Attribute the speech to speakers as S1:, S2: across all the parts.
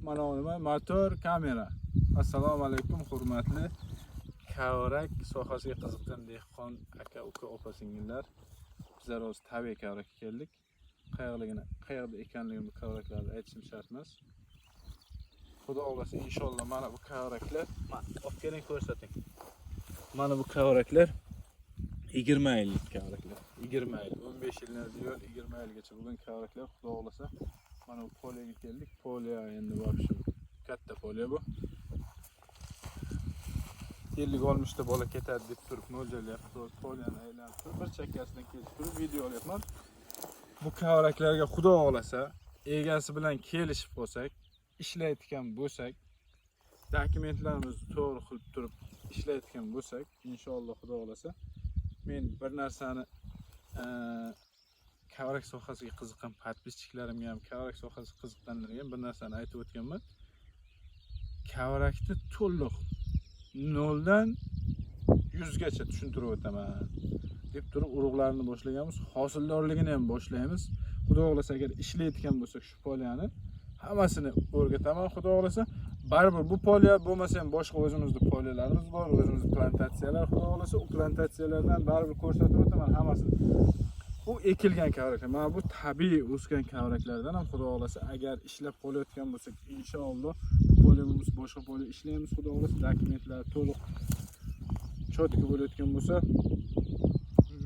S1: mana nima motor, kamera. Assalomu alaykum hurmatli kavrak sohasiga qiziqqan dehqon aka, uka, opa-singillar. Bizlar o'z tabiiy kavrakka keldik. Qayerda ekanligini bu kavraklarni aytishim shart emas. Xudo xolasa inshaalloh mana bu kavraklar, olib keling ko'rsating. Mana bu kavraklar 20 yillik kavraklar. 20 yil, 15 yildan ziyod 20 yilgacha bo'lgan kavraklar. Xudo xolasa mana bu poliyaga keldik. Poliya endi вообще katta poliya bu. Yillik olmishta bola ketadi deb turib mo'ljallayapti. Poliyani aylanib turib bir chakkasidan kelib turib video olyapman. Bu kavraklarga xudo xolasa egasi bilan kelishib qolsak, ishlayotgan bo'lsak, dokumentlarimizni to'g'ri qilib turib ishlayotgan bo'lsak, inshaalloh xudo xolasa men bir narsani kavrak sohasiga qiziqqan podpischiklarimga ham, kavrak sohasiga qiziqqanlarga ham bir narsani aytib o'tganman. Kavrakni to'liq 0 dan 100 gacha tushuntirib o'taman deb turib urug'larni boshlaganmiz, hosildorligini ham boshlaymiz. Xudo xolasa agar ishlayotgan bo'lsak shu poliyani hammasini o'rgataman. Xudo xolasa baribir bu poliya bo'lmasa ham boshqa o'zimizning poliyalarimiz bor, o'zimizning plantatsiyalar. Xudo xolasa u plantatsiyalardan baribir ko'rsatib o'taman hammasini. Bu ekilgan kavraklar, mana bu tabiiy o'sgan kavraklardan ham xudo xolasa agar ishlab qolayotgan bo'lsak, inshaalloh poliyamiz boshqa poliya ishlaymiz. Xudo xolasa dokumentlar to'liq cho'tka bo'layotgan bo'lsa,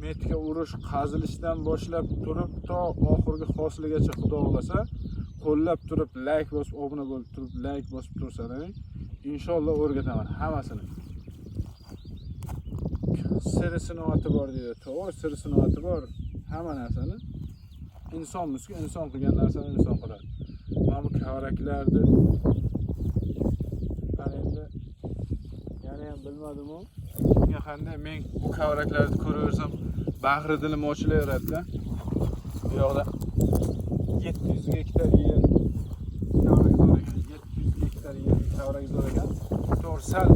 S1: metka urish, qazilishdan boshlab turib to oxirgi hosiligacha xudo xolasa qo'llab turib, like bosib, obuna bo'lib turib, like bosib tursangiz, inshaalloh o'rgataman hammasini. Siri sinoati bor deydi. To'g'ri, siri sinoati bor. Hamma narsani insonmizku, inson qilgan narsani inson qiladi. Mana bu kavraklarni endi yana ham bilmadim-ku. Bunga qanday men bu kavraklarni ko'raversam, bag'ri dilim ochilaveradi-da. Bu yoqda 700 gektar yer kavrak zo'r ekan. 700 gektar yer kavrak zo'r ekan. To'g'ri sal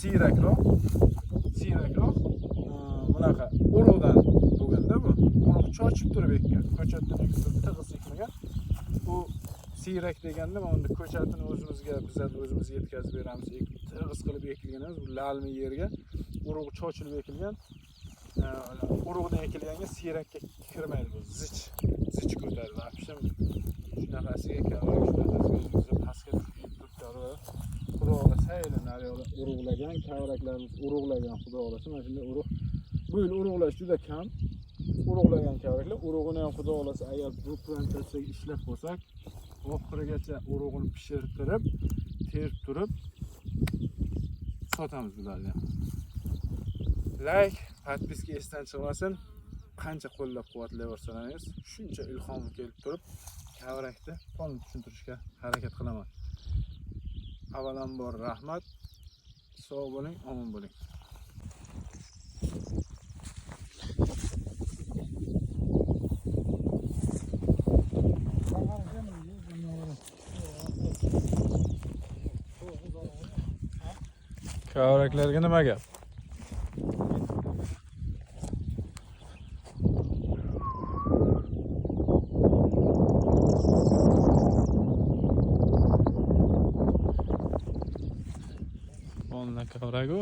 S1: siyrakroq. Bunaqa urug'dan bo'lganda bu. Urug' chochib turib ekkan. Ko'chatdan ekib turib tig'iz ekmagan. Bu siyrak deganda mana unda ko'chatini bizlar o'zimiz yetkazib beramiz. Tig'iz qilib ekilgan emas, bu lalmi yerga urug' chochilib ekilgan. Urug'dan ekilganga siyrakka kirmaydi bu. Zich ko'taradi. Vapshim shunaqasiga kavrak, shunaqasiga o'zimizga pastga tushib turibdi. Xudo xolasa naryoqda urug'lagan kavraklarimiz urug'lagan xudo xolasa mana shunday urug'. Bu yil urug'lash juda kam. Urug'lagan kavraklar, urug'ini ham xudo xolasa agar bu plantatsiyaga ishlab qo'ysak, oxirigacha urug'ini pishirtirib, terib turib sotamiz bularni. Like, podpiska esdan chiqmasin. Qancha qo'llab-quvvatlayversangiz, shuncha ilhom kelib turib, kavrakni to'liq tushuntirishga harakat qilaman. Avvalambor rahmat. Sog' bo'ling, omon bo'ling. Kavraklarga nima gap? Onunla kavragu.